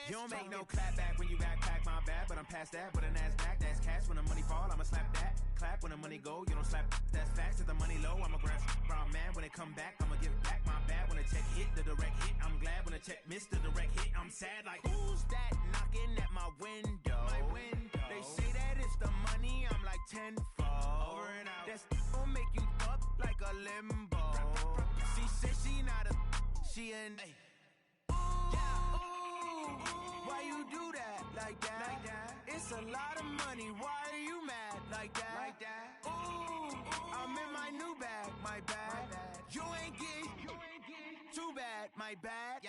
You don't make no clap back when you backpack, my bad, but I'm past that. But a NASDAQ, that's cash. When the money fall, I'ma slap that. Clap when the money go, you don't slap. That's facts. If the money low, I'ma grab brown man. When it come back, I'ma give back my bad. When the check hit, the direct hit, I'm glad. When the check missed the direct hit, I'm sad. Like, who's that knocking at my window? They say that it's the money, I'm like tenfold. Over and out. That's gon' make you up like a limbo. She said she not a, she an. Why you do that like that? It's a lot of money. Why are you mad like that? Ooh, I'm in my new bag, my bad. You ain't get too bad, my bad.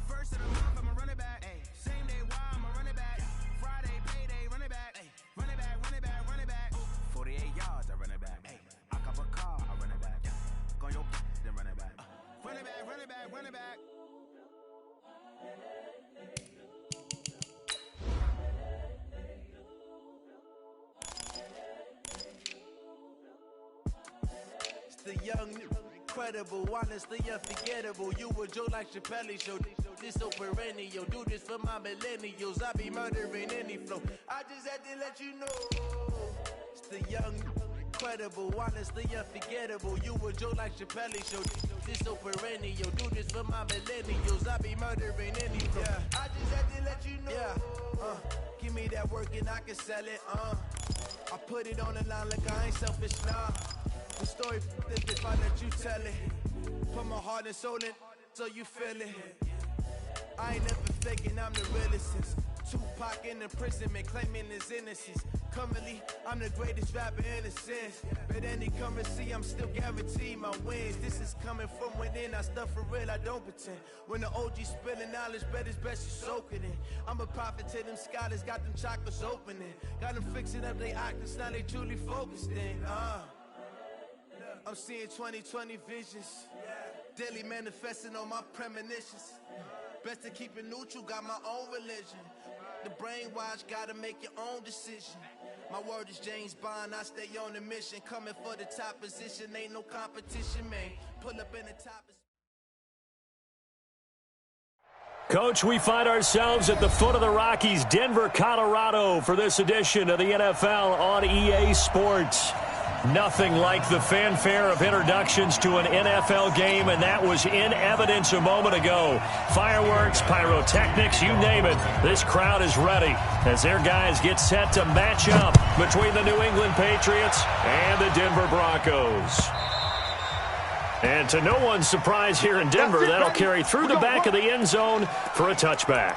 First of the month, I'ma run it back. Same day, why I'ma run it back. Friday, payday, run it back. Run it back, run it back, run it back. 48 yards, I run it back. I cop a car, I run it back. Go on your then run it back. Run it back, run it back, run it back. The young, incredible, honestly unforgettable. You a Joe like Chappelle show. This so perennial. Do this for my millennials. I be murdering any flow. I just had to let you know. It's the young, incredible, honestly unforgettable. You a Joe like Chappelle show. This so perennial. Do this for my millennials. I be murdering any flow. I just had to let you know. Give me that work and I can sell it. I put it on the line like I ain't selfish, nah. The story if I let you tell it. Put my heart and soul in so you feel it. I ain't never faking, I'm the realest since Tupac in imprisonment, claiming his innocence. Currently, I'm the greatest rapper in a sense. But any currency, I'm still guaranteed my wins. This is coming from within, I stuff for real, I don't pretend. When the OG spilling knowledge, bet it's best you soak it in. I'm a prophet to them scholars, got them chakras opening. Got them fixing up they octaves, now they truly focused in. I'm seeing 2020 visions, daily manifesting on my premonitions. Best to keep it neutral, got my own religion. The brainwash, gotta make your own decision. My word is James Bond, I stay on a mission. Coming for the top position, ain't no competition, man. Pull up in the top. Coach, we find ourselves at the foot of the Rockies, Denver, Colorado, for this edition of the NFL on EA Sports. Nothing like the fanfare of introductions to an NFL game, and that was in evidence a moment ago. Fireworks, pyrotechnics, you name it. This crowd is ready as their guys get set to match up between the New England Patriots and the Denver Broncos. And to no one's surprise here in Denver, that'll carry through the back of the end zone for a touchback.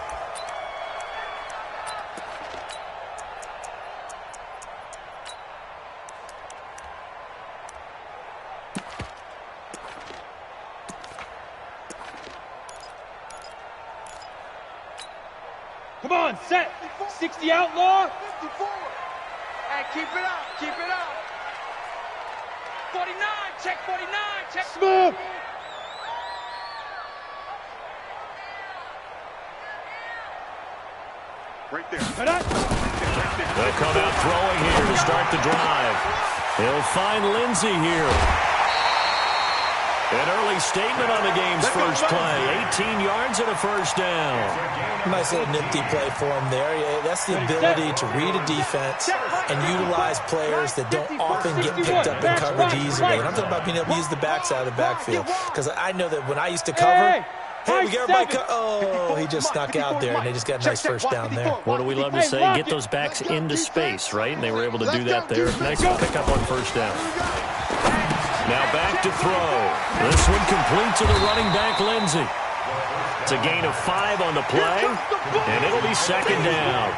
Come on, set. 60 outlaw. 54. And keep it up, keep it up. 49, check 49, check. Smooth. Right there. They'll come out throwing here to start the drive. He'll find Lindsey here. An early statement on the game's first play. 18 yards and a first down. Nice little nifty play for him there. That's the ability to read a defense and utilize players that don't often get picked up in coverage easily. And I'm talking about being able to use the backside of the backfield. Because I know that when I used to cover, hey, we get everybody oh, he just snuck out there, and they just got a nice first down there. What do we love to say? Get those backs into space, right? And they were able to do that there. Nice pickup on first down. Now back to throw. This one complete to the running back, Lindsey. It's a gain of 5 on the play, and it'll be second down.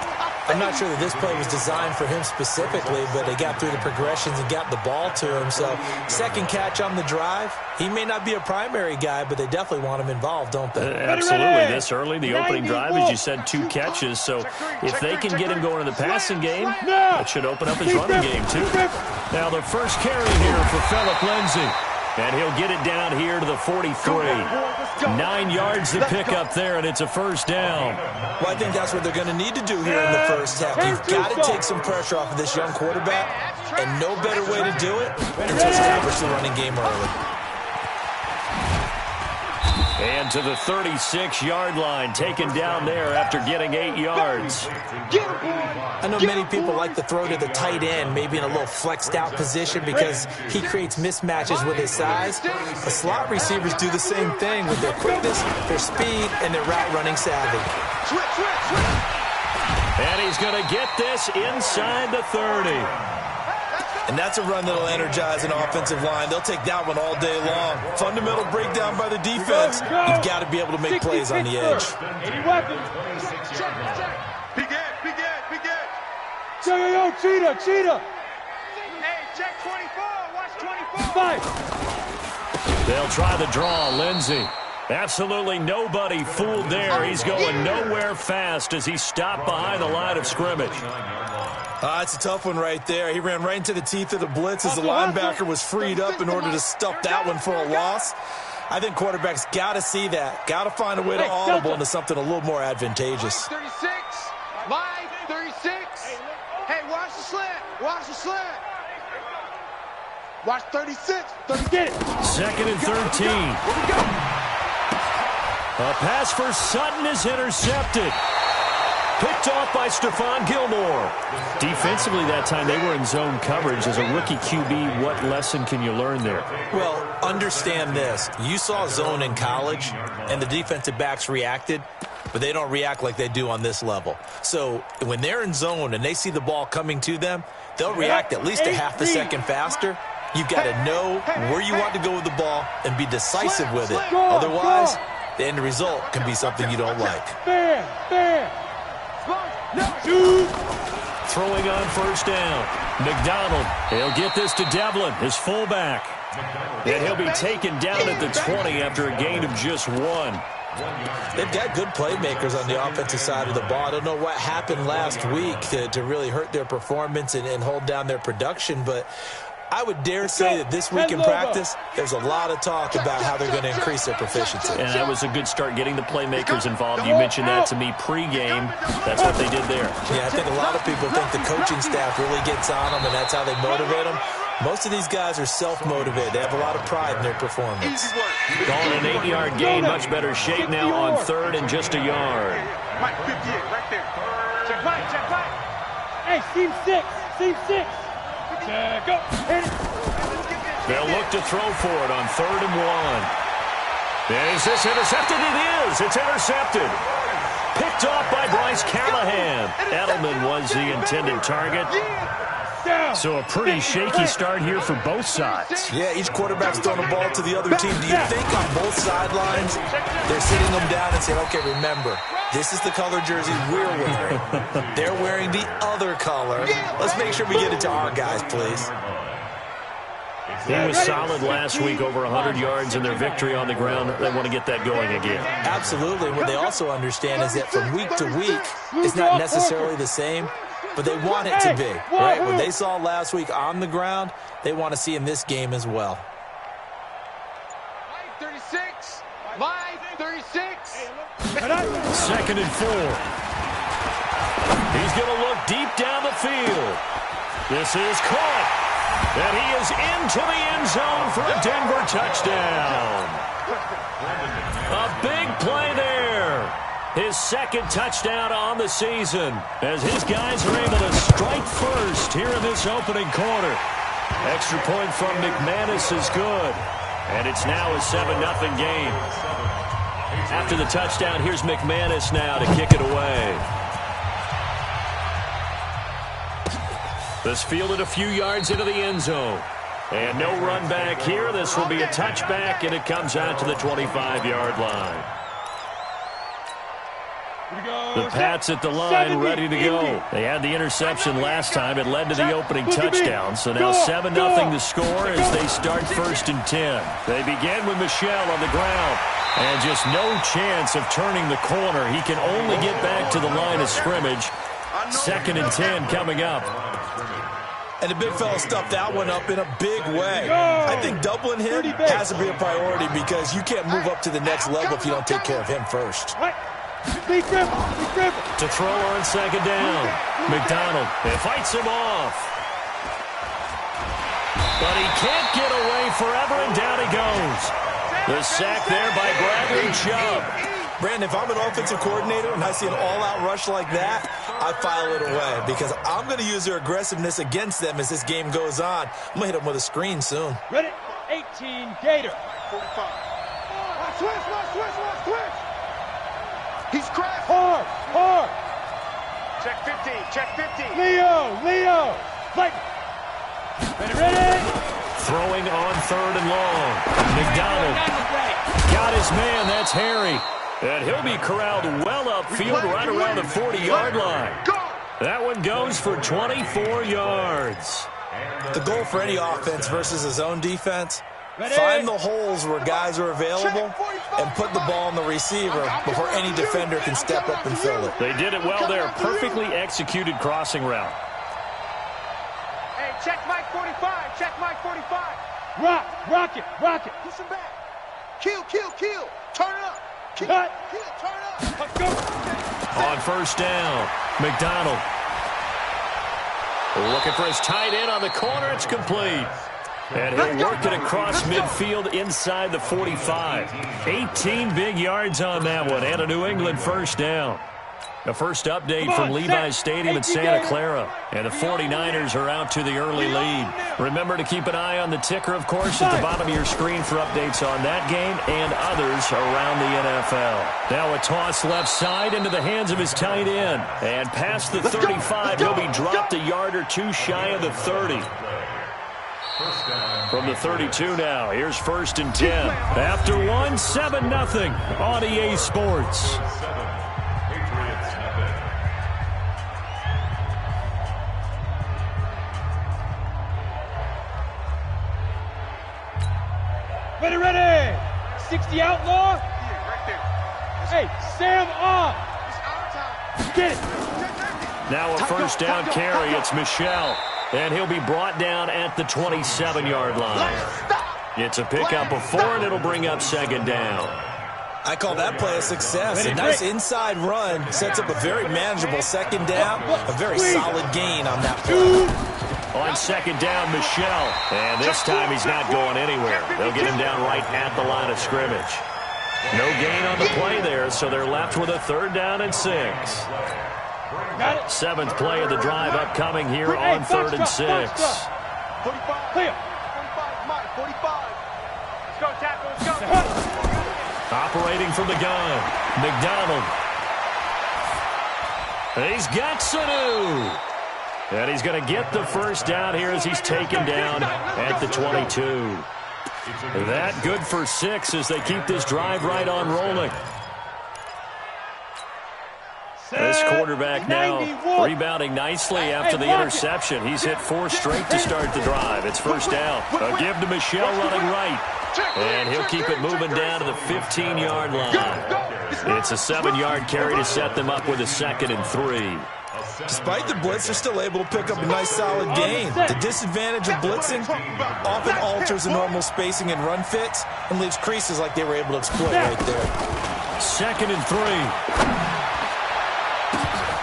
I'm not sure that this play was designed for him specifically, but they got through the progressions and got the ball to him. So second catch on the drive. He may not be a primary guy, but they definitely want him involved, don't they? Absolutely. This early, the opening drive, as you said, 2 catches. So if they can get him going in the passing game, that should open up his running game too. Now the first carry here for Phillip Lindsay. And he'll get it down here to the 43. 9 yards to pick up there, and it's a first down. Well, I think that's what they're going to need to do here in the first half. You've got to take some pressure off of this young quarterback, and no better way to do it than to establish the running game early. And to the 36-yard line, taken down there after getting 8 yards. I know many people like to throw to the tight end, maybe in a little flexed out position because he creates mismatches with his size. The slot receivers do the same thing with their quickness, their speed, and their route running savvy. And he's going to get this inside the 30. And that's a run that'll energize an offensive line. They'll take that one all day long. Fundamental breakdown by the defense. You've got to be able to make plays on the edge. 80 weapons. Yo, cheetah. Hey, check 24. Watch 24. Fight. They'll try the draw. Lindsey. Absolutely nobody fooled there. He's going nowhere fast as he stopped behind the line of scrimmage. It's a tough one right there. He ran right into the teeth of the blitz as the linebacker was freed up in order to stuff that one for a loss. I think quarterbacks got to see that. Got to find a way to audible into something a little more advantageous. 36. Line 36. Hey, watch the slant. Watch the slant. Watch 36. Get it. 2nd and 13. A pass for Sutton is intercepted. Picked off by Stephon Gilmore. Defensively that time, they were in zone coverage. As a rookie QB, what lesson can you learn there? Well, understand this. You saw zone in college, and the defensive backs reacted, but they don't react like they do on this level. So when they're in zone and they see the ball coming to them, they'll react at least a half a second faster. You've got to know where you want to go with the ball and be decisive with it. Otherwise, the end result can be something you don't like. Throwing on first down. McDonald, he'll get this to Devlin, his fullback. And he'll be taken down at the 20 after a gain of just 1. They've got good playmakers on the offensive side of the ball. I don't know what happened last week to really hurt their performance and hold down their production, but I would dare say that this week in practice, there's a lot of talk about how they're going to increase their proficiency. And that was a good start, getting the playmakers involved. You mentioned that to me pregame. That's what they did there. Yeah, I think a lot of people think the coaching staff really gets on them, and that's how they motivate them. Most of these guys are self-motivated. They have a lot of pride in their performance. Going an 8-yard gain, much better shape now on 3rd and just a yard. Mike, 58, right there. Check right. Hey, seam 6. Go. Hit it. They'll look to throw for it on 3rd and 1. Is this intercepted? It is. It's intercepted. Picked off by Bryce Callahan. Edelman was the intended target. So a pretty shaky start here for both sides. Yeah, each quarterback's throwing the ball to the other team. Do you think on both sidelines they're sitting them down and saying, okay, remember, this is the color jersey we're wearing. They're wearing the other color. Let's make sure we get it to our guys, please. He was solid last week, over 100 yards in their victory on the ground. They want to get that going again. Absolutely. What they also understand is that from week to week, it's not necessarily the same, but they want it to be, right? What they saw last week on the ground, they want to see in this game as well. Line 36. 2nd and 4. He's going to look deep down the field. This is caught. And he is into the end zone for a Denver touchdown. A big play there. His 2nd touchdown on the season as his guys are able to strike first here in this opening quarter. Extra point from McManus is good. And it's now a 7-0 game. After the touchdown, here's McManus now to kick it away. This fielded a few yards into the end zone. And no run back here. This will be a touchback, and it comes out to the 25-yard line. The Pats at the line, ready to go. They had the interception last time. It led to the opening touchdown. So now 7-0 to score as they start 1st and 10. They begin with Michel on the ground. And just no chance of turning the corner. He can only get back to the line of scrimmage. 2nd and 10 coming up. And the big fella stuffed that one up in a big way. I think doubling him has to be a priority because you can't move up to the next level if you don't take care of him first. To throw on 2nd down. McDonald fights him off. But he can't get away forever, and down he goes. The sack there by Bradley Chubb. Brandon, if I'm an offensive coordinator and I see an all-out rush like that, I file it away because I'm going to use their aggressiveness against them as this game goes on. I'm going to hit them with a screen soon. Ready? 18, Gator. 45. Switch. He's crashed. Hard. Check 50. Leo. Fight. Ready. Throwing on 3rd and long. McDonald got his man. That's Harry. And he'll be corralled well upfield right around the 40-yard line. That one goes for 24 yards. The goal for any offense versus his own defense, find the holes where guys are available and put the ball on the receiver before any defender can step up and fill it. They did it well there. Perfectly executed crossing route. Hey, check Mike 45. Rock it. Push him back. Kill. Turn it up. Turn it up. Let's go. On 1st down, McDonald. Looking for his tight end on the corner. It's complete. And he'll work it across midfield inside the 45. 18 big yards on that one, and a New England 1st down. The first update from Levi's Stadium in Santa Clara. And the 49ers are out to the early lead. Remember to keep an eye on the ticker, of course, at the bottom of your screen for updates on that game and others around the NFL. Now a toss left side into the hands of his tight end. And past the 35, he'll be dropped a yard or two shy of the 30. From the 32 now, here's 1st and 10. After 7-0 on EA Sports. Ready. 60 outlaw. Right there. Hey, Sam off. Get it. Now a 1st down carry. It's Michel. And he'll be brought down at the 27-yard line. It's a pickup of 4, and it'll bring up 2nd down. I call that play a success. A nice inside run sets up a very manageable 2nd down. A very solid gain on that play. On 2nd down, Michel. And this time he's not going anywhere. They'll get him down right at the line of scrimmage. No gain on the play there, so they're left with a 3rd down and 6. 7th play of the drive upcoming here on 3rd and 6. 45. 45. Mike, 45. Let's go, tackle. Let's go. Operating from the gun, McDonald. He's got Sanu. And he's going to get the 1st down here as he's taken down at the 22. That good for 6 as they keep this drive right on rolling. This quarterback now rebounding nicely after the interception. He's hit 4 straight to start the drive. It's 1st down. A give to Michel running right. And he'll keep it moving down to the 15-yard line. It's a 7-yard carry to set them up with a 2nd and 3. Despite the blitz, they're still able to pick up a nice solid gain. The disadvantage of blitzing often alters the normal spacing and run fits and leaves creases like they were able to exploit right there. 2nd and 3.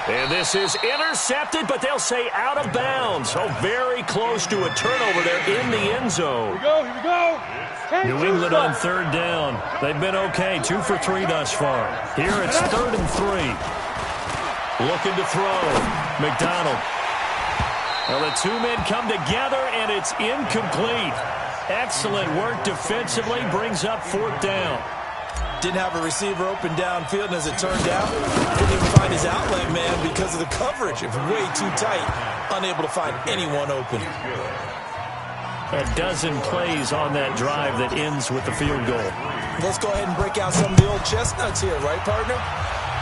And this is intercepted, but they'll say out of bounds. Oh, very close to a turnover there in the end zone. Here we go. New England on 3rd down. They've been okay, 2 for 3 thus far. Here it's 3rd and 3. Looking to throw. McDonald. Well, the 2 men come together, and it's incomplete. Excellent work defensively. Brings up 4th down. Didn't have a receiver open downfield, and as it turned out, couldn't even find his outlet man because of the coverage. It was way too tight. Unable to find anyone open. A dozen plays on that drive that ends with the field goal. Let's go ahead and break out some of the old chestnuts here, right, partner?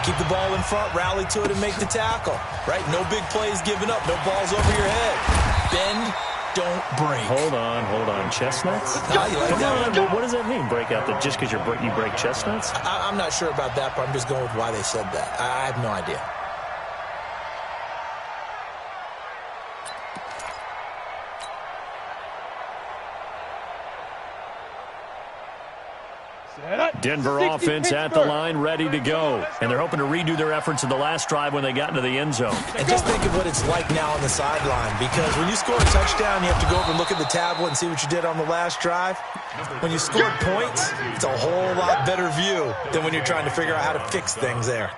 Keep the ball in front, rally to it, and make the tackle. Right? No big plays given up. No balls over your head. Bend, don't break. Hold on. Chestnuts? Ah, you like Come that on. What does that mean, break out? Just because you break chestnuts? I'm not sure about that, but I'm just going with why they said that. I have no idea. Denver offense at the line, ready to go. And they're hoping to redo their efforts in the last drive when they got into the end zone. And just think of what it's like now on the sideline, because when you score a touchdown, you have to go over and look at the tablet and see what you did on the last drive. When you scored points, it's a whole lot better view than when you're trying to figure out how to fix things there.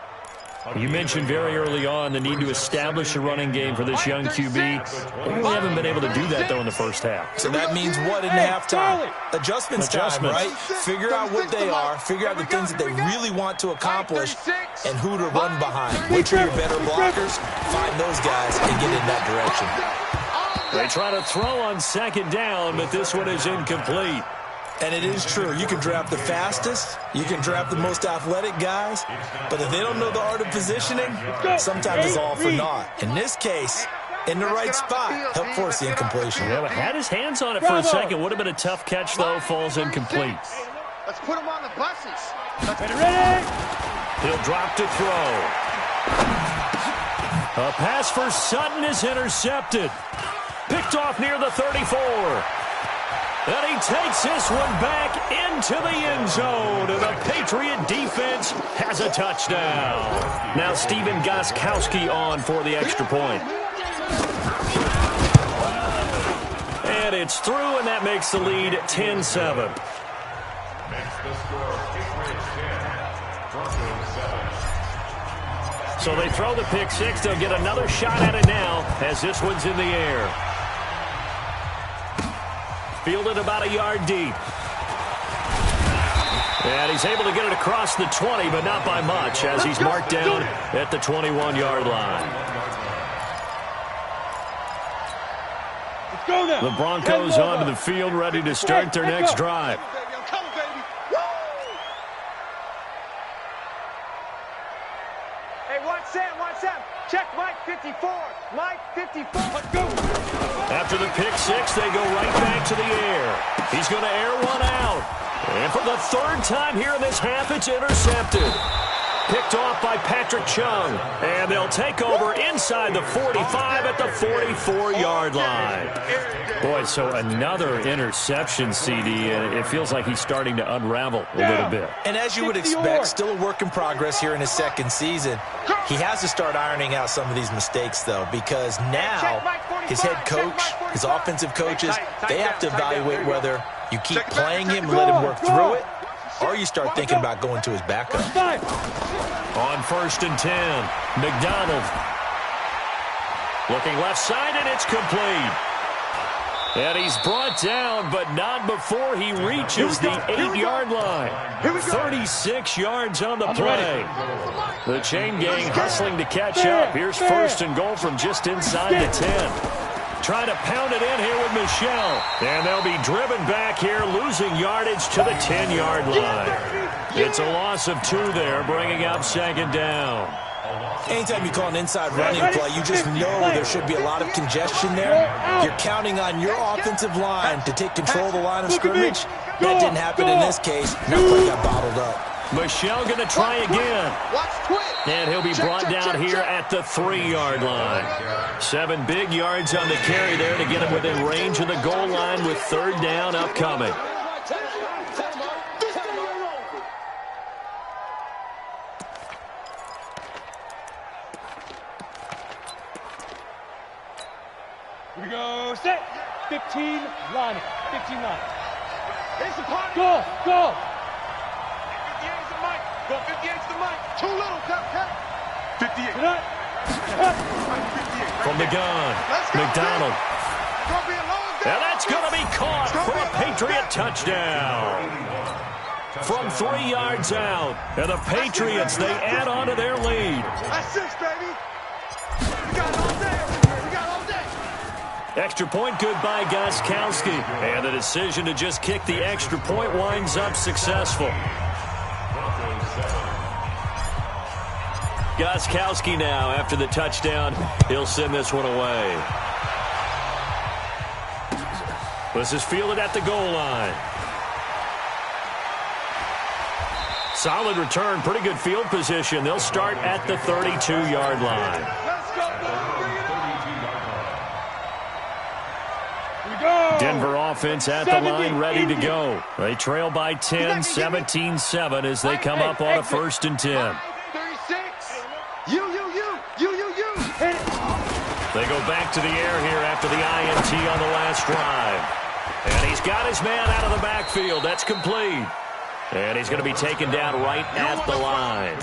You mentioned very early on the need to establish a running game for this young QB. They really haven't been able to do that, though, in the first half. So that means what in halftime? Adjustments time, right? Figure out what they are, figure out the things that they really want to accomplish, and who to run behind. Which are your better blockers? Find those guys and get in that direction. They try to throw on second down, but this one is incomplete. And it is true. You can draft the fastest. You can draft the most athletic guys. But if they don't know the art of positioning, sometimes it's all for naught. In this case, in the right spot, help force the incompletion. Yeah, but had his hands on it for a second. Would have been a tough catch, though. Falls incomplete. Let's put him on the buses. Ready? He'll drop to throw. A pass for Sutton is intercepted. Picked off near the 34. And he takes this one back into the end zone. And the Patriot defense has a touchdown. Now Stephen Gostkowski on for the extra point. And it's through, and that makes the lead 10-7. So they throw the pick six. They'll get another shot at it now as this one's in the air. Fielded about a yard deep. And he's able to get it across the 20, but not by much, as he's marked down at the 21-yard line. Let's go now. The Broncos onto the field, ready to start their next drive. Hey, watch Sam. Check Mike 54. Mike 54. Let's go. After the pick six, they go right back to the air. He's going to air one out. And for the third time here in this half, it's intercepted. Picked off by Patrick Chung. And they'll take over inside the 45 at the 44-yard line. Boy, so another interception, CD. And it feels like he's starting to unravel a little bit. And as you would expect, still a work in progress here in his second season. He has to start ironing out some of these mistakes, though, because now his head coach, his offensive coaches, they have to evaluate whether you keep playing him and let him work through it, or you start thinking about going to his backup. On 1st and 10, McDonald. Looking left side, and it's complete. And he's brought down, but not before he reaches the 8-yard line. 36 yards on the play. The chain gang hustling to catch up. Here's 1st and goal from just inside the 10. Trying to pound it in here with Michel. And they'll be driven back here, losing yardage to the 10-yard line. It's a loss of 2 there, bringing up 2nd down. Anytime you call an inside running play, you just know there should be a lot of congestion there. You're counting on your offensive line to take control of the line of scrimmage. That didn't happen in this case. That play got bottled up. Michel going to try again. And he'll be brought down here at the 3-yard line. 7 big yards on the carry there to get him within range of the goal line with 3rd down upcoming. Here we go. Set. 15 line. 15 line. Here's the party. Go. 58's the mic. Go 58's the mic. Too little, cut. 58. From the gun, McDonald. And that's going to be caught for a Patriot touchdown. From 3 yards out. And the Patriots, they add on to their lead. That's 6, baby. We got all day. Extra point good by Gostkowski. And the decision to just kick the extra point winds up successful. Gostkowski now, after the touchdown, he'll send this one away. This is fielded at the goal line. Solid return, pretty good field position. They'll start at the 32-yard line. Let's go. Denver offense at the line, ready to go. They trail by 10, 17-7 as they come up on a 1st and 10. 36. They go back to the air here after the INT on the last drive. And he's got his man out of the backfield. That's complete. And he's going to be taken down right at the line.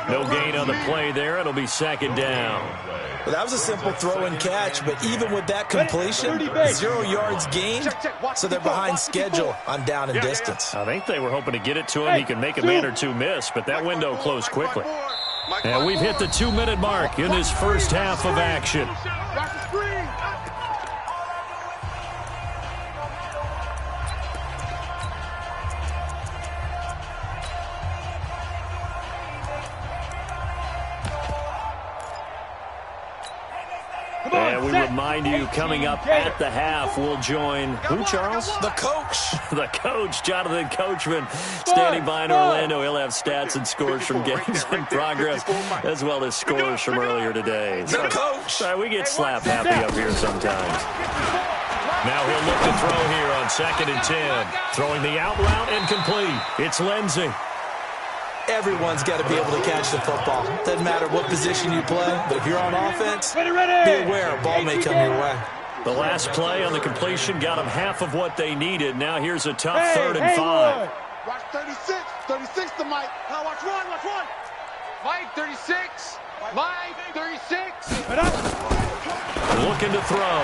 No gain on the play there. It'll be 2nd down. Well, that was a simple throw and catch, but even with that completion, 0 yards gained, so they're behind schedule on down and distance. I think they were hoping to get it to him. He can make a man or two miss, but that window closed quickly. And we've hit the 2-minute mark in this first half of action. And we remind you, coming up at the half, we'll join who, Charles? The coach. The coach, Jonathan Coachman, standing by in Orlando. He'll have stats and scores from games in progress, as well as scores from earlier today. The coach. We get slap happy up here sometimes. Now he'll look to throw here on 2nd and 10. Throwing the out route incomplete. It's Lindsey. Everyone's got to be able to catch the football. Doesn't matter what position you play, but if you're on offense, be aware a ball may come your way. The last play on the completion got them half of what they needed. Now here's a tough 3rd and 5. Watch 36. 36 to Mike. Now watch one. Mike, 36. Mike, 36. Looking to throw.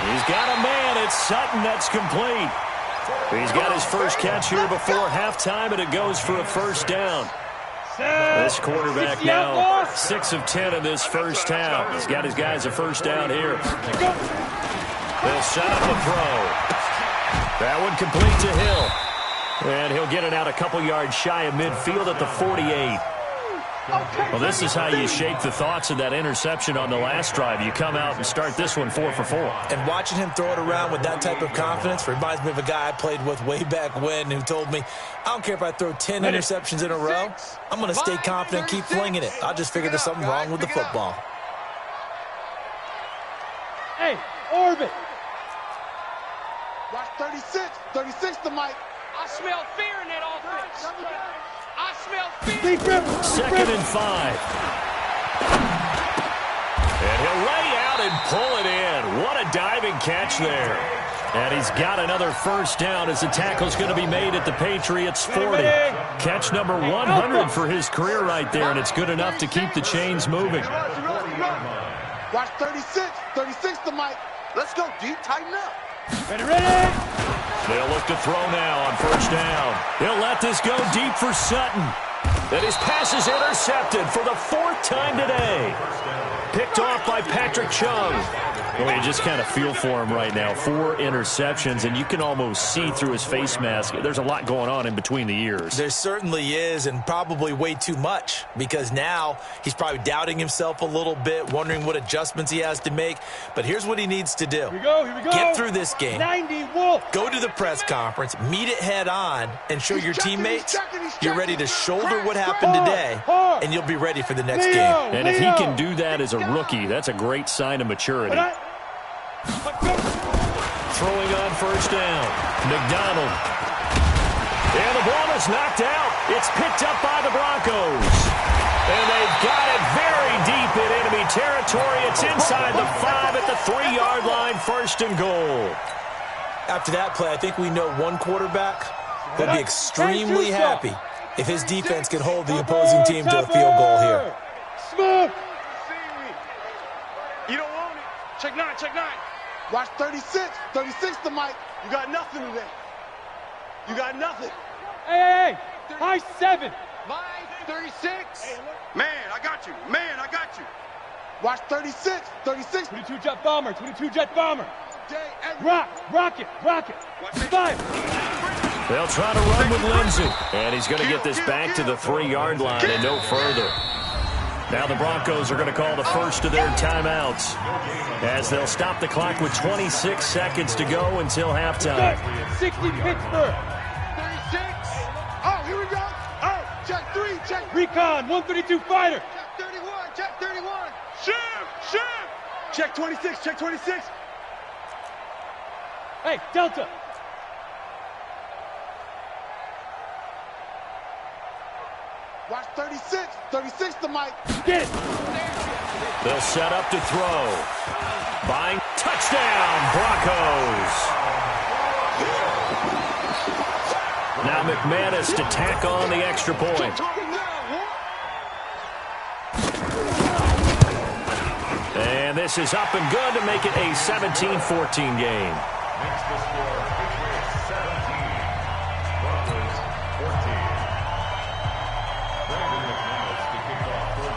He's got a man. It's Sutton. That's complete. He's got his first catch here before halftime, and it goes for a 1st down. This quarterback now 6 of 10 in this first half. He's got his guys a 1st down here. They'll set up a throw. That one complete to Hill. And he'll get it out a couple yards shy of midfield at the 48. Well, this is how you shake the thoughts of that interception on the last drive. You come out and start this one 4 for 4. And watching him throw it around with that type of confidence reminds me of a guy I played with way back when who told me, I don't care if I throw 10 interceptions in a row. I'm going to stay confident, keep flinging it. I'll just figure there's something wrong with the football. Hey, orbit. Watch 36. 36 to Mike. I smell fear in that offense. I smell fear. 2nd and 5. And he'll lay out and pull it in. What a diving catch there. And he's got another 1st down as the tackle's going to be made at the Patriots 40. Catch number 100 for his career right there, and it's good enough to keep the chains moving. Watch 36. 36 to Mike. Let's go deep. Tighten up. Ready. They'll look to throw now on 1st down. He'll let this go deep for Sutton. And his pass is intercepted for the 4th time today. Picked off by Patrick Chung. Well, you just kind of feel for him right now. 4 interceptions, and you can almost see through his face mask. There's a lot going on in between the ears. There certainly is, and probably way too much, because now he's probably doubting himself a little bit, wondering what adjustments he has to make. But here's what he needs to do. Here we go. Get through this game. 90 Wolf. Go to the press conference, meet it head on, and show your teammates you're ready to shoulder what happened today, and you'll be ready for the next game. And if he can do that as a rookie, that's a great sign of maturity. Throwing on 1st down. McDonald. And the ball is knocked out. It's picked up by the Broncos. And they've got it very deep in enemy territory. It's inside the 5 at the 3-yard line. 1st and goal. After that play, I think we know one quarterback will be extremely happy if his defense can hold the opposing team to a field goal here. Smooth. You don't want it. Check 9. Watch 36. 36 to Mike. You got nothing today. You got nothing. Hey. High 7. Mike, 36. Man, I got you. Watch 36. 36. 22 jet bomber. Rocket. 5. They'll try to run with Lindsey. And he's going to get this back to the 3-yard line and no further. Now the Broncos are going to call the first of their timeouts as they'll stop the clock with 26 seconds to go until halftime. 60 Pittsburgh. 36. Oh, here we go. Oh, check 3. Recon, 132 fighter. Check 31. Shift. Check 26. Hey, Delta. Watch 36. 36 to Mike. Get it. They'll set up to throw. Buying touchdown, Broncos. Now McManus to tack on the extra point. And this is up and good to make it a 17-14 game.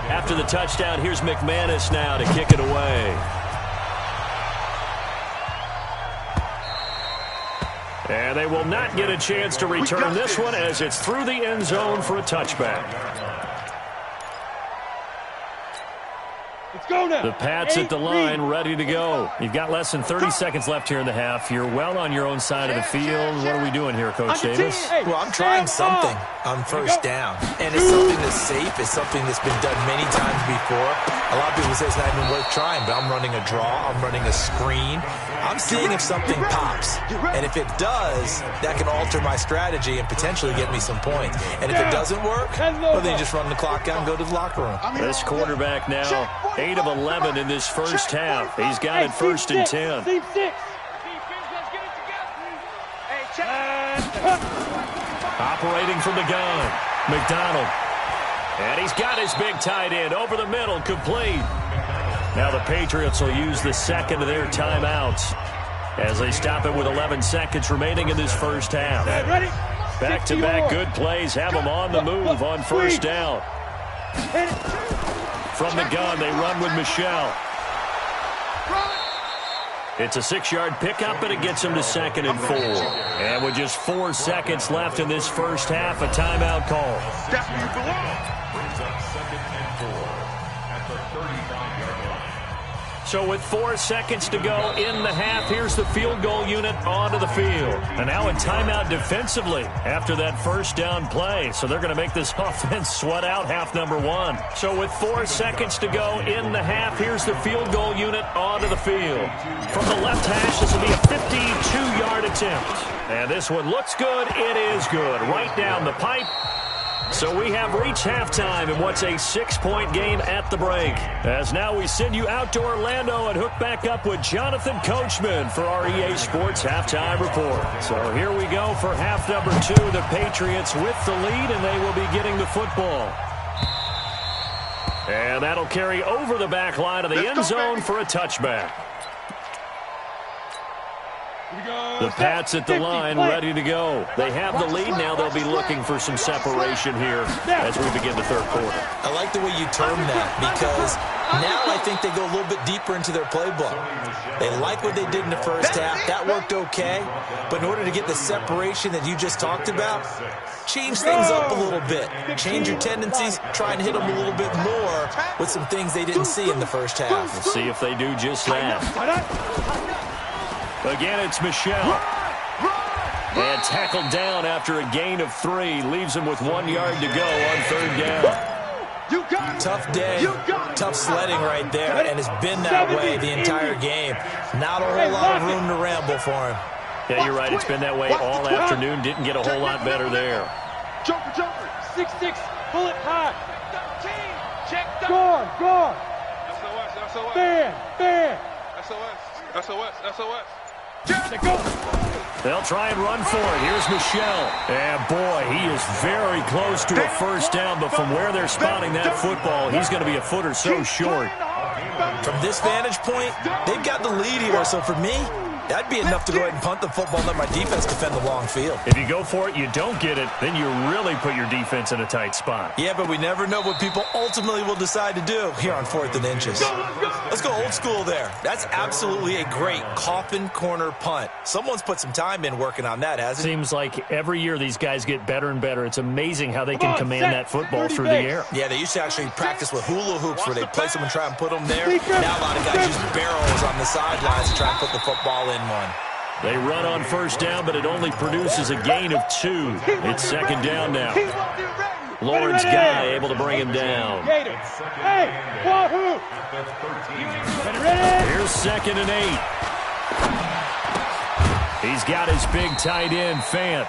After the touchdown, here's McManus now to kick it away. And they will not get a chance to return this one as it's through the end zone for a touchback. Let's go now. The Pats at the line, ready to go. You've got less than 30 seconds left here in the half. You're well on your own side of the field. What are we doing here, Coach Davis? Well, I'm trying something on first down. And it's something that's safe. It's something that's been done many times before. A lot of people say it's not even worth trying, but I'm running a draw. I'm running a screen. I'm seeing if something pops. And if it does, that can alter my strategy and potentially get me some points. And if it doesn't work, well, then you just run the clock out and go to the locker room. This quarterback now 8 of 11 in this first half. He's got it first and 10. Operating from the gun, McDonald. And he's got his big tight end over the middle, complete. Now the Patriots will use the second of their timeouts as they stop it with 11 seconds remaining in this first half. Back-to-back good plays have them on the move on first down. From the gun, they run with Michelle. It's a 6-yard pickup, and it gets them to 2nd and 4. And with just 4 seconds left in this first half, a timeout call. That's where you belong. Brings up 2nd and 4 at the 35-yard line. So with 4 seconds to go in the half, here's the field goal unit onto the field. And now a timeout defensively after that first down play. So they're going to make this offense sweat out half number 1. So with 4 seconds to go in the half, here's the field goal unit onto the field. From the left hash, this will be a 52-yard attempt. And this one looks good. It is good. Right down the pipe. So we have reached halftime in what's a 6-point game at the break. As now we send you out to Orlando and hook back up with Jonathan Coachman for our EA Sports Halftime Report. So here we go for half number 2. The Patriots with the lead, and they will be getting the football. And that'll carry over the back line of the end zone for a touchback. The Pats at the line, ready to go. They have the lead now. They'll be looking for some separation here as we begin the third quarter. I like the way you term that because now I think they go a little bit deeper into their playbook. They like what they did in the first half. That worked okay. But in order to get the separation that you just talked about, change things up a little bit. Change your tendencies. Try and hit them a little bit more with some things they didn't see in the first half. We'll see if they do just that. Again, it's Michelle. And tackled down after a gain of 3. Leaves him with 1 yard to go on third down. Tough day, tough sledding right there, and it's been that way the entire game. Not a whole lot of room to ramble for him. Yeah, you're right. It's been that way all afternoon. Didn't get a whole lot better there. Jumper. 6'6", bullet high. 13, check the Guard. SOS. Fan. SOS. They'll try and run for it. Here's Michelle. And boy, he is very close to a first down, but from where they're spotting that football, he's going to be a foot or so short. From this vantage point, they've got the lead here, so for me, that'd be enough to go ahead and punt the football and let my defense defend the long field. If you go for it, you don't get it, then you really put your defense in a tight spot. Yeah, but we never know what people ultimately will decide to do here on 4th and inches. Let's go old school there. That's absolutely a great coffin corner punt. Someone's put some time in working on that, hasn't it? Seems like every year these guys get better and better. It's amazing how they can command that football through the air. Yeah, they used to actually practice with hula hoops where they place them and try and put them there. Now a lot of guys use barrels on the sidelines to try and put the football in one. They run on first down, but it only produces a gain of 2. It's second down now. Lawrence Guy able to bring him down. Hey, wahoo! Ready? Here's 2nd and 8. He's got his big tight end, Fant.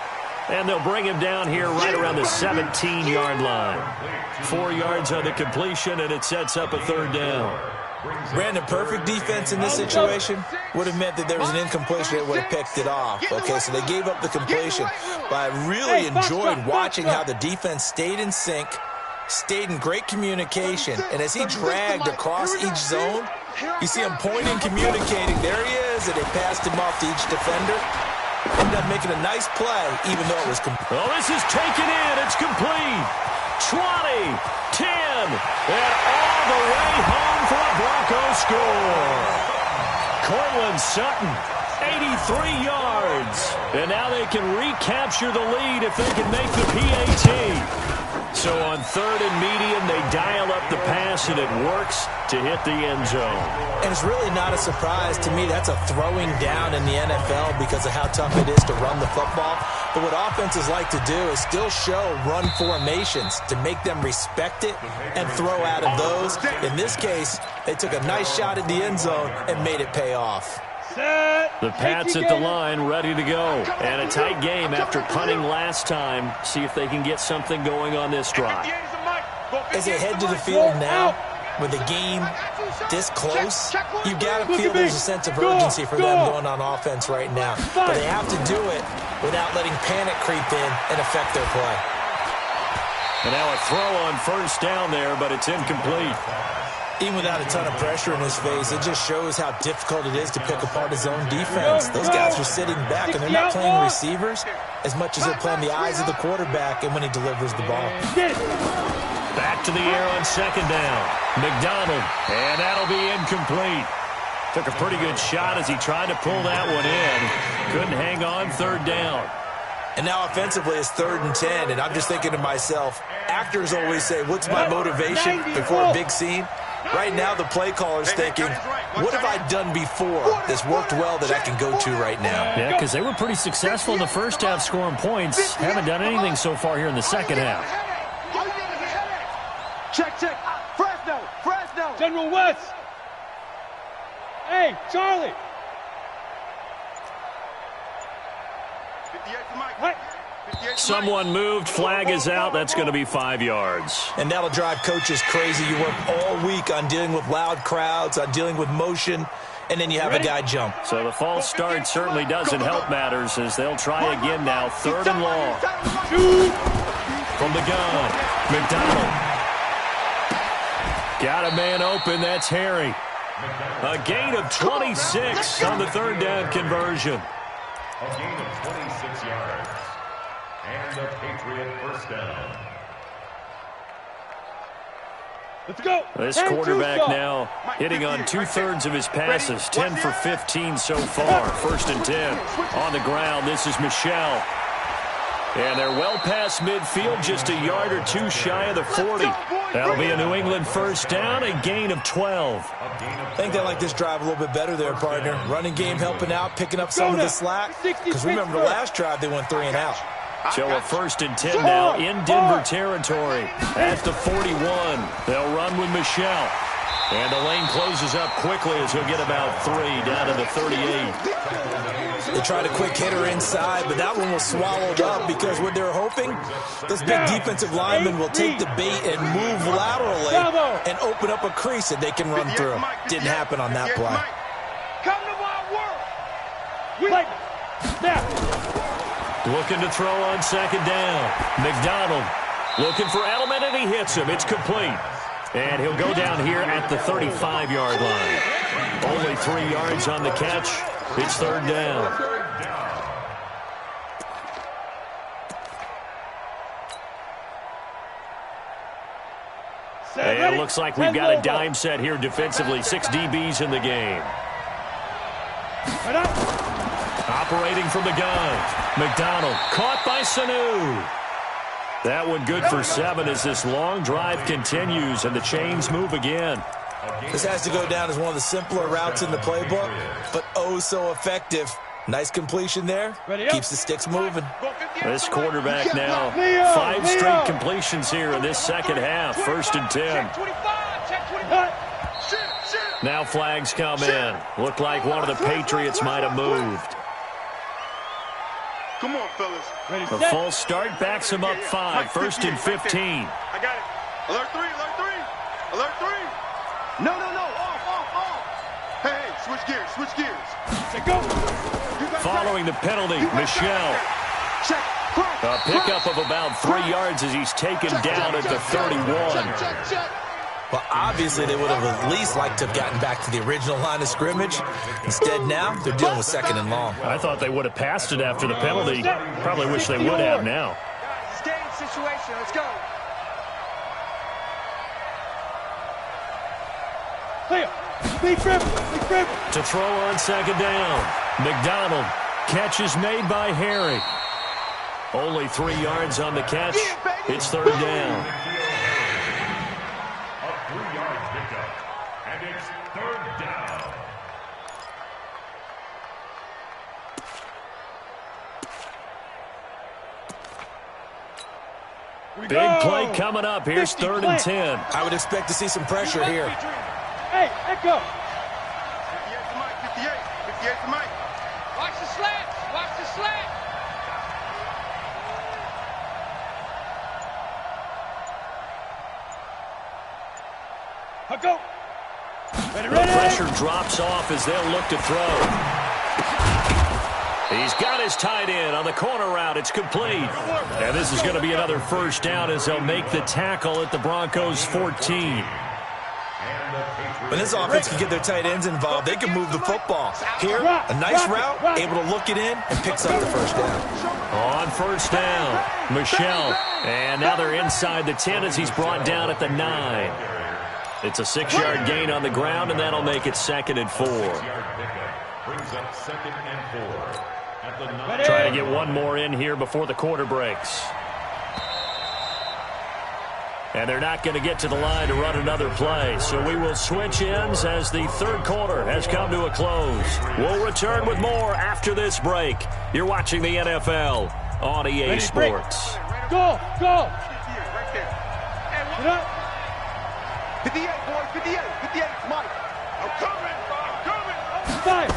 And they'll bring him down here right around the 17-yard line. 4 yards on the completion, and it sets up a third down. Brandon, perfect defense in this situation would have meant that there was an incompletion that would have picked it off. Okay, so they gave up the completion. But I really enjoyed watching how the defense stayed in sync, stayed in great communication, and as he dragged across each zone, you see him pointing, communicating. There he is, and they passed him off to each defender. Ended up making a nice play, even though it was complete. Oh, this is taken in. It's complete. 20, 10, and all the way home for a Broncos score. Cortland Sutton, 83 yards. And now they can recapture the lead if they can make the PAT. So on 3rd and medium, they dial up the pass, and it works to hit the end zone. And it's really not a surprise to me. That's a throwing down in the NFL because of how tough it is to run the football. But what offenses like to do is still show run formations to make them respect it and throw out of those. In this case, they took a nice shot at the end zone and made it pay off. The Pats at the line, ready to go. And a tight game after punting last time. See if they can get something going on this drive. As they head to the field now, with the game this close, you got to feel there's a sense of urgency for them going on offense right now. But they have to do it without letting panic creep in and affect their play. And now a throw on first down there, but it's incomplete. Even without a ton of pressure in his face, it just shows how difficult it is to pick apart his own defense. Those guys are sitting back, and they're not playing receivers as much as they're playing the eyes of the quarterback and when he delivers the ball. Back to the air on second down. McDonald, and that'll be incomplete. Took a pretty good shot as he tried to pull that one in. Couldn't hang on, third down. And now offensively it's 3rd and 10, and I'm just thinking to myself, actors always say, what's my motivation before a big scene? Right now, the play caller's thinking, what have I done before that's worked well that I can go to right now? Yeah, because they were pretty successful in the first half scoring points. Haven't done anything so far here in the second half. Check. Fresno. General West. Hey, Charlie. Someone moved. Flag is out. That's going to be 5 yards. And that'll drive coaches crazy. You work all week on dealing with loud crowds, on dealing with motion, and then you have a guy jump. So the false start certainly doesn't help matters as they'll try again now. 3rd and long. From the gun, McDonald. Got a man open. That's Harry. A gain of 26 on the 3rd down conversion. A gain of 26 yards. And a Patriot first down. Let's go. This quarterback now hitting on 2/3 of his passes. 10 for 15 so far. 1st and 10 on the ground. This is Michelle. And they're well past midfield, just a yard or two shy of the 40. That'll be a New England first down, a gain of 12. I think they like this drive a little bit better there, partner. Running game helping out, picking up some of the slack. Because remember, the last drive they went 3 and out. So a 1st and 10 now in Denver territory. At the 41, they'll run with Michelle. And the lane closes up quickly as he'll get about 3 down to the 38. They tried a quick hitter inside, but that one was swallowed up because what they're hoping, those big defensive linemen will take the bait and move laterally and open up a crease that they can run through. Didn't happen on that play. Come to my world. Now. Looking to throw on second down. McDonald looking for Edelman, and he hits him. It's complete. And he'll go down here at the 35-yard line. Only 3 yards on the catch. It's 3rd down. And it looks like we've got a dime set here defensively. 6 DBs in the game. Operating from the gun. McDonald caught by Sanu. That one good for 7 as this long drive continues and the chains move again. This has to go down as one of the simpler routes in the playbook, but oh so effective. Nice completion there. Keeps the sticks moving. This quarterback now, 5 straight completions here in this second half. 1st and 10. Now flags come in. Looked like one of the Patriots might have moved. Come on, fellas. Ready, The set. false start backs him up 5. First and 15. I got it. Alert 3, alert 3. Alert 3. No. Off. Hey, switch gears. Set, go. Following the penalty, Michel. Check. A pickup of about 3 yards as he's taken down at the 31. Check. Well, obviously, they would have at least liked to have gotten back to the original line of scrimmage. Instead, now, they're dealing with second and long. I thought they would have passed it after the penalty. Probably wish they would have now. Guys, game situation. Let's go. Clear. Big grip. To throw on second down. McDonald. Catch is made by Harry. Only 3 yards on the catch. It's third down. A 3-yard pickup. And it's third down. Big play coming up. Here's third and 10. I would expect to see some pressure here. Hey, let go. 58 to Mike. 58 to Mike. Watch the slant. Watch the slant. Go. The pressure drops off as they'll look to throw. He's got his tight end on the corner route. It's complete. And this is going to be another first down as they'll make the tackle at the Broncos' 14. When this offense can get their tight ends involved, they can move the football. Here, a nice route, able to look it in, and picks up the first down. On first down, Michel. And now they're inside the 10 as he's brought down at the 9. It's a 6-yard gain on the ground, and that'll make it second and 4. Brings up second and 4. At the 9. Trying to get one more in here before the quarter breaks. And they're not going to get to the line to run another play. So we will switch ends as the third quarter has come to a close. We'll return with more after this break. You're watching the NFL on EA Sports. Go. Right there. Get up. 58, boys. 58, Mike. I'm coming. 5.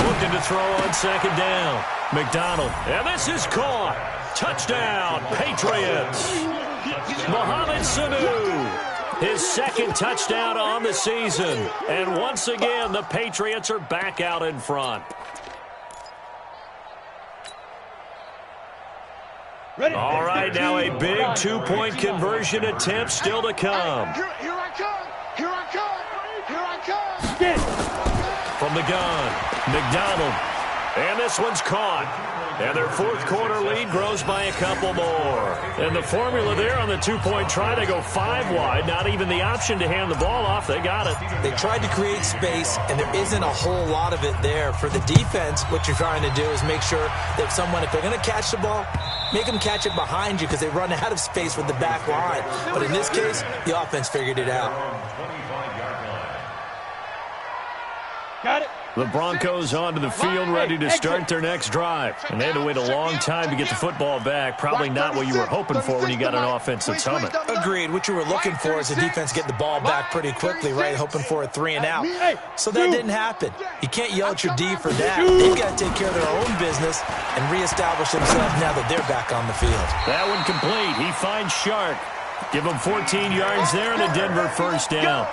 Looking to throw on second down. McDonald. And this is caught. Touchdown, Patriots. Mohamed Sanu. His second touchdown on the season. And once again, the Patriots are back out in front. Ready. All right, now a big 2-point conversion attempt still to come. Here I come. Get. From the gun, McDonald. And this one's caught. And their fourth quarter lead grows by a couple more. And the formula there on the 2-point try, they go 5 wide. Not even the option to hand the ball off. They got it. They tried to create space, and there isn't a whole lot of it there. For the defense, what you're trying to do is make sure that if they're going to catch the ball, make them catch it behind you because they run out of space with the back line. But in this case, the offense figured it out. Got it. The Broncos onto the field ready to start their next drive. And they had to wait a long time to get the football back. Probably not what you were hoping for when you got an offense that's humming. Agreed. What you were looking for is the defense get the ball back pretty quickly, right? Hoping for a 3 and out. So that didn't happen. You can't yell at your D for that. They've got to take care of their own business and reestablish themselves now that they're back on the field. That one complete. He finds Shark. Give him 14 yards there and a Denver first down.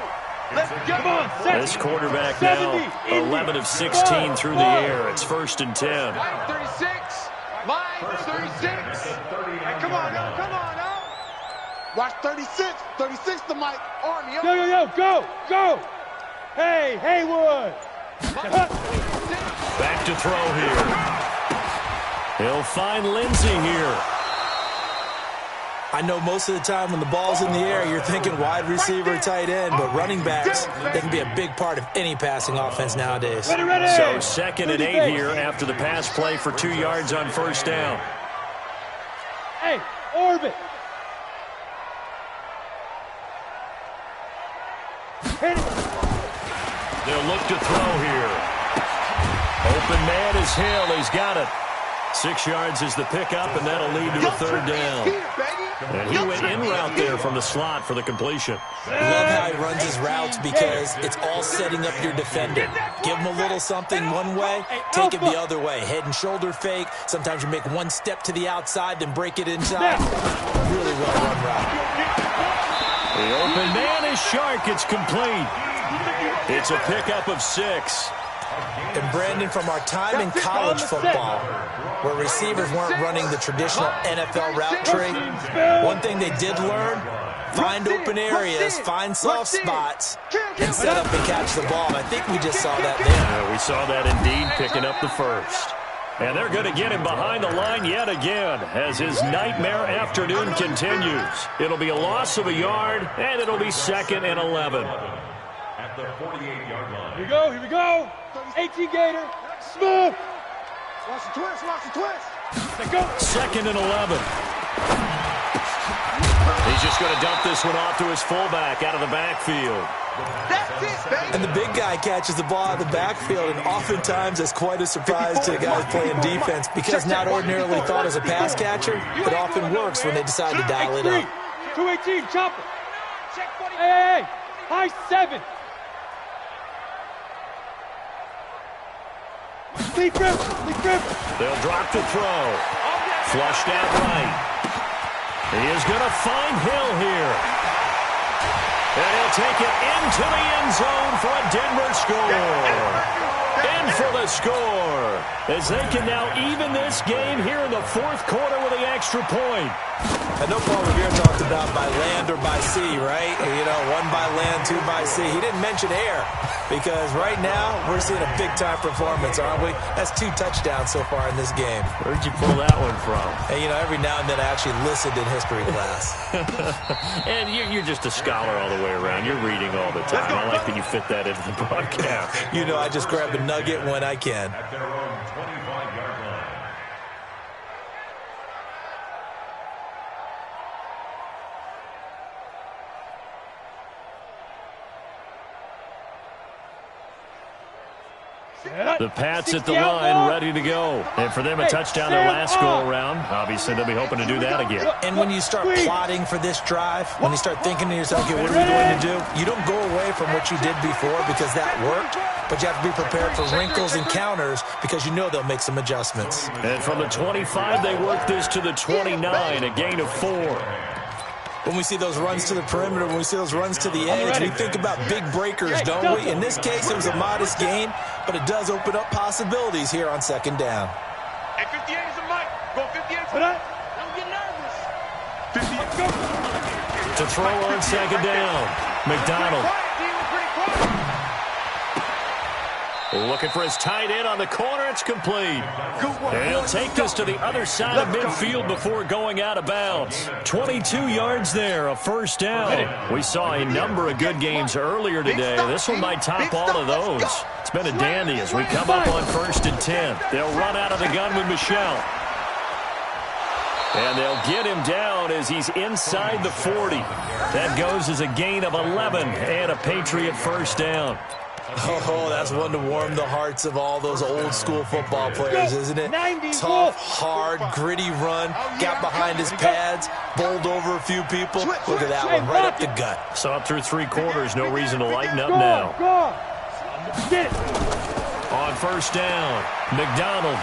This quarterback now 11 of 16 through the air. It's first and 10. Line 36. Line 36. Hey, come on now. Watch 36. 36 to Mike. Army. Go. Hey, Haywood. Back to throw here. He'll find Lindsey here. I know most of the time when the ball's in the air, you're thinking wide receiver, tight end, but running backs, they can be a big part of any passing offense nowadays. Ready. So second and 8 here after the pass play for 2 yards on first down. Hey, orbit. Hit it. They'll look to throw here. Open man is Hill. He's got it. 6 yards is the pickup, and that'll lead to a third down. And he went in route there from the slot for the completion. Love how he runs his routes because it's all setting up your defender. Give him a little something one way, take it the other way. Head and shoulder fake. Sometimes you make one step to the outside, then break it inside. Really well run route. The open man is Shark. It's complete. It's a pickup of 6. And Brandon, from our time in college football, where receivers weren't running the traditional NFL route tree, one thing they did learn, find open areas, find soft spots, and set up and catch the ball. And I think we just saw that there. Yeah, we saw that indeed, picking up the first. And they're going to get him behind the line yet again as his nightmare afternoon continues. It'll be a loss of a yard, and it'll be 2nd and 11. At the 48-yard line. Here we go. 18 Gator. Smooth. Watch the twist. Watch the twist. Let's go. 2nd and 11. He's just going to dump this one off to his fullback out of the backfield. That's it, baby. And the big guy catches the ball out of the backfield, and oftentimes that's quite a surprise to the guys playing defense because not ordinarily thought as a pass catcher, it often works when they decide to dial it up. 218, chopper. Hey, high 7. Deep grip. They'll drop the throw. Flushed out right. He is going to find Hill here. And he'll take it into the end zone for a Denver score. In for the score, as they can now even this game here in the 4th quarter with the extra point. I know Paul Revere talked about by land or by sea, right? You know, 1 by land, 2 by sea. He didn't mention air because right now we're seeing a big-time performance, aren't we? That's 2 touchdowns so far in this game. Where'd you pull that one from? Hey, you know, every now and then I actually listened in history class. And you're just a scholar all the way around. You're reading all the time. I like that you fit that into the broadcast. You know, I just grab a nugget when I can. At their own 25-yard line. The Pats at the line, ready to go. And for them, a touchdown their last go-around. Obviously, they'll be hoping to do that again. And when you start plotting for this drive, when you start thinking to yourself, okay, what are we going to do? You don't go away from what you did before because that worked, but you have to be prepared for wrinkles and counters because you know they'll make some adjustments. And from the 25, they work this to the 29, a gain of 4. When we see those runs to the perimeter, when we see those runs to the edge, we think about big breakers, don't we? In this case, it was a modest gain, but it does open up possibilities here on 2nd down. Hey, 58 is a mic. Go 58 for that. Don't get nervous. To throw on 2nd down, McDonald. Looking for his tight end on the corner. It's complete. And he'll take this to the other side of midfield before going out of bounds. 22 yards there, a 1st down. We saw a number of good games earlier today. This one might top all of those. It's been a dandy as we come up on 1st and 10. They'll run out of the gun with Michel. And they'll get him down as he's inside the 40. That goes as a gain of 11 and a Patriot 1st down. Oh, that's one to warm the hearts of all those old-school football players, isn't it? Tough, hard, gritty run, got behind his pads, bowled over a few people. Look at that one, right up the gut. Saw it through 3 quarters, no reason to lighten up now. On 1st down, McDonald.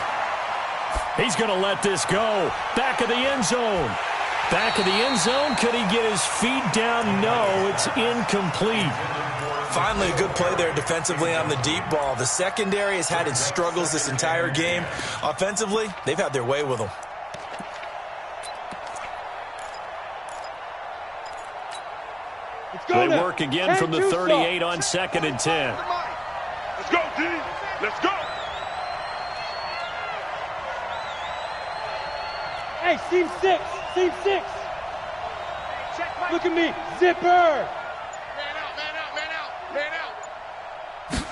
He's going to let this go. Back of the end zone. Back of the end zone. Could he get his feet down? No, it's incomplete. Finally, a good play there defensively on the deep ball. The secondary has had its struggles this entire game. Offensively, they've had their way with them. They work again from the 38 on 2nd and 10. Let's go, D. Let's go. Hey, seam 6. Seam 6. Look at me. Zipper.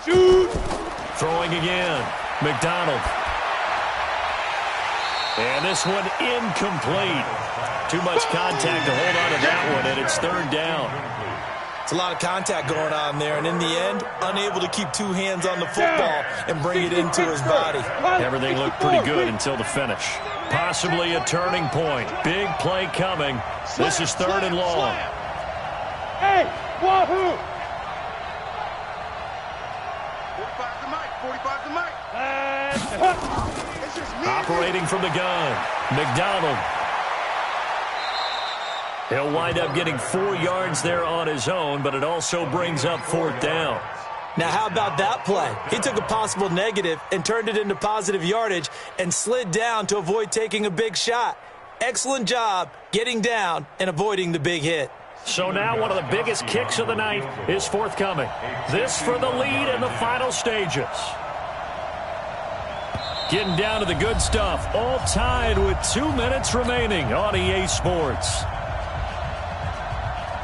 Shoot! Throwing again. McDonald. And this one incomplete. Too much contact to hold on to that one, and it's 3rd down. It's a lot of contact going on there, and in the end, unable to keep two hands on the football and bring it into his body. Everything looked pretty good until the finish. Possibly a turning point. Big play coming. This is 3rd and long. Hey, wahoo! 45 to Mike. 45 to Mike. Operating from the gun, McDonald. He'll wind up getting 4 yards there on his own, but it also brings up 4th down. Now, how about that play? He took a possible negative and turned it into positive yardage and slid down to avoid taking a big shot. Excellent job getting down and avoiding the big hit. So now one of the biggest kicks of the night is forthcoming. This for the lead in the final stages. Getting down to the good stuff. All tied with 2 minutes remaining on EA Sports.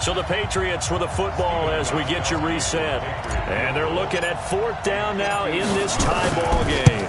So the Patriots with the football as we get you reset. And they're looking at 4th down now in this tie ball game.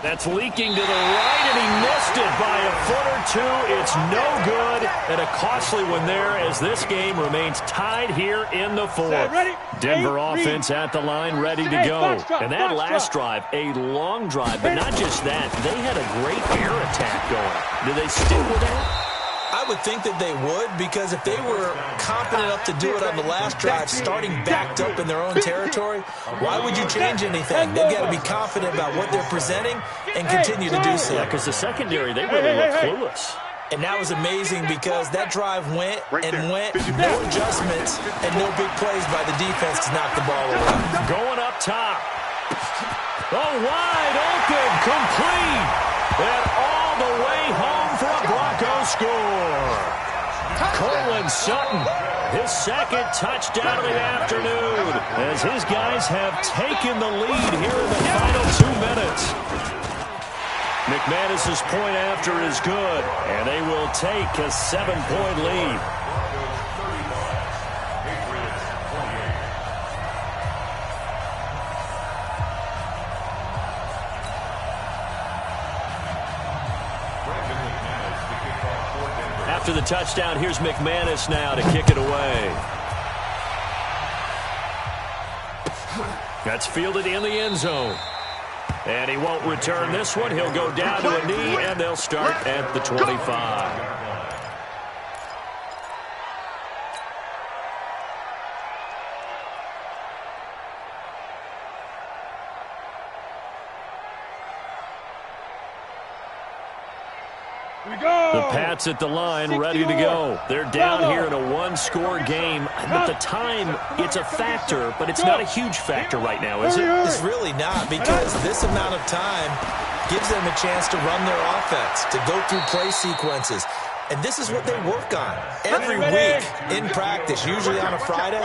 That's leaking to the right, and he missed it by a foot or two. It's no good, and a costly one there as this game remains tied here in the 4th. Denver offense at the line, ready to go. And that last drive, a long drive, but not just that. They had a great air attack going. Do they stick with that? I would think that they would, because if they were confident enough to do it on the last drive, starting backed up in their own territory, why would you change anything? They've got to be confident about what they're presenting and continue to do so. Yeah, because the secondary, they really look clueless. And that was amazing because that drive went and went, no adjustments and no big plays by the defense to knock the ball away. Going up top. Oh, wide open, complete. And all the way home for a Broncos score. Colin Sutton, his 2nd touchdown of the afternoon, as his guys have taken the lead here in the final 2 minutes. McManus's point after is good, and they will take a 7-point lead. After the touchdown, here's McManus now to kick it away. That's fielded in the end zone. And he won't return this one. He'll go down to a knee, and they'll start at the 25. The Pats at the line, ready to go. They're down here in a 1-score game. But the time, it's a factor, but it's not a huge factor right now, is it? It's really not, because this amount of time gives them a chance to run their offense, to go through play sequences. And this is what they work on every week in practice, usually on a Friday.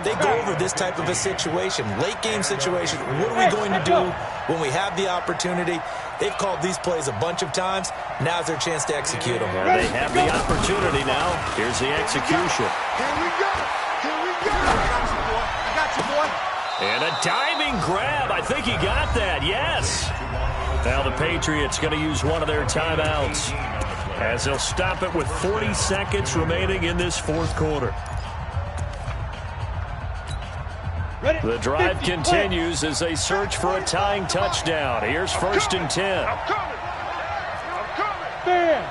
They go over this type of a situation, late game situation. What are we going to do when we have the opportunity? They've called these plays a bunch of times. Now's their chance to execute them. Well, they have the opportunity now. Here's the execution. Here we go. Here we go. I got you, boy. And a diving grab. I think he got that. Yes. Now the Patriots going to use one of their timeouts, as they'll stop it with 40 seconds remaining in this 4th quarter. The drive continues as they search for a tying touchdown. Here's 1st and 10. I'm coming. Bam.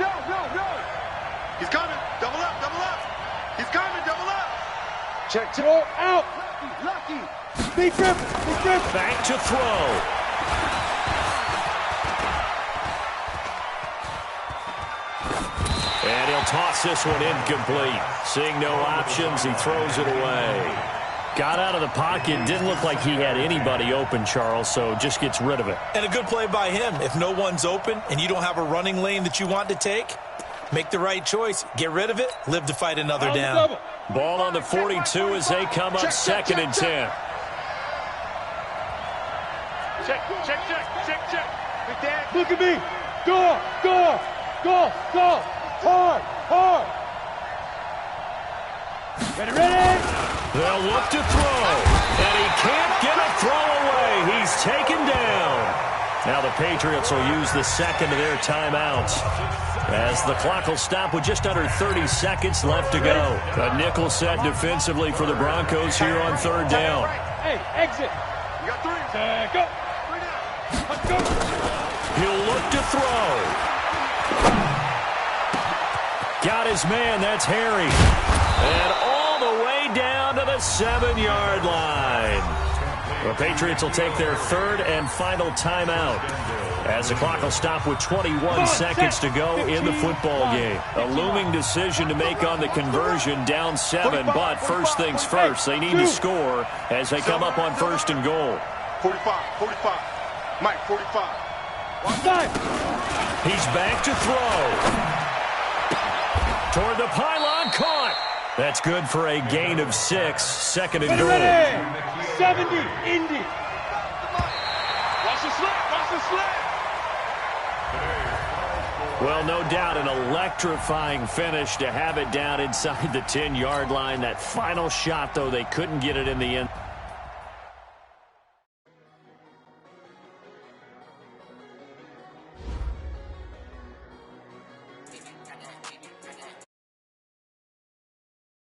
No. He's coming. Double up. He's coming. Double up. Check. Throw out. Lucky. Big grip. Back to throw. And he'll toss this one incomplete. Seeing no options, he throws it away. Got out of the pocket. Didn't look like he had anybody open, Charles, so just gets rid of it. And a good play by him. If no one's open and you don't have a running lane that you want to take, make the right choice. Get rid of it. Live to fight another down. Ball on the 42 as they come up 2nd and 10. Check. Look at me. Go. Hard. Ready. They'll look to throw, and he can't get a throw away. He's taken down. Now the Patriots will use the second of their timeouts, as the clock will stop with just under 30 seconds left to go. A nickel set defensively for the Broncos here on third down. Hey, exit. You got 3. Go. 3 down. Let's go. He'll look to throw. Got his man. That's Harry. And all the way down to the 7-yard line. The Patriots will take their third and final timeout, as the clock will stop with 21 seconds to go in the football game. A looming decision to make on the conversion, down 7, but first things first, they need to score as they come up on first and goal. 45. Mike, 45. He's back to throw. Toward the pylon, caught. That's good for a gain of 6, second and goal. 70, Indy. Watch the slip. Well, no doubt an electrifying finish to have it down inside the 10-yard line. That final shot, though, they couldn't get it in the end.